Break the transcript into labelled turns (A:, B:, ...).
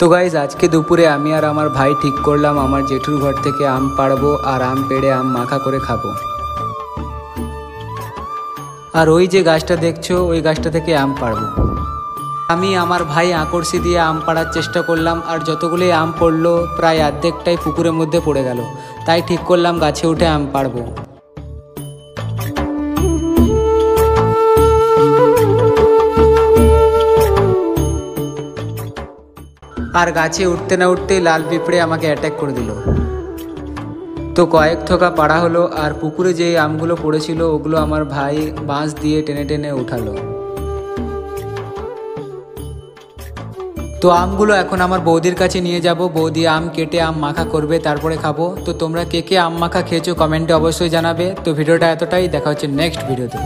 A: তো গাইজ আজকে দুপুরে আমি আর আমার ভাই ঠিক করলাম আমার জেঠুর ঘর থেকে আম পাড়বো আর আম পেড়ে আম মাখা করে খাবো। আর ওই যে গাছটা দেখছো ওই গাছটা থেকে আম পাড়বো। আমি আমার ভাই আকর্ষি দিয়ে আম পাড়ার চেষ্টা করলাম, আর যতগুলোই আম পড়লো প্রায় অর্ধেকটাই পুকুরের মধ্যে পড়ে গেল। তাই ঠিক করলাম গাছে উঠে আম পাড়বো। আর গাছে উঠতে না উঠতেই লাল পিঁপড়ে আমাকে অ্যাটাক করে দিল। তো কয়েক থোকা পাড়া হলো, আর পুকুরে যে আমগুলো পড়েছিল ওগুলো আমার ভাই বাঁশ দিয়ে টেনে টেনে উঠালো। তো আমগুলো এখন আমার বৌদির কাছে নিয়ে যাব, বৌদি আম কেটে আম মাখা করবে, তারপরে খাবো। তো তোমরা কে কে আম মাখা খেয়েছো কমেন্টে অবশ্যই জানাবে। তো ভিডিওটা এতটাই, দেখা হচ্ছে নেক্সট ভিডিওতে।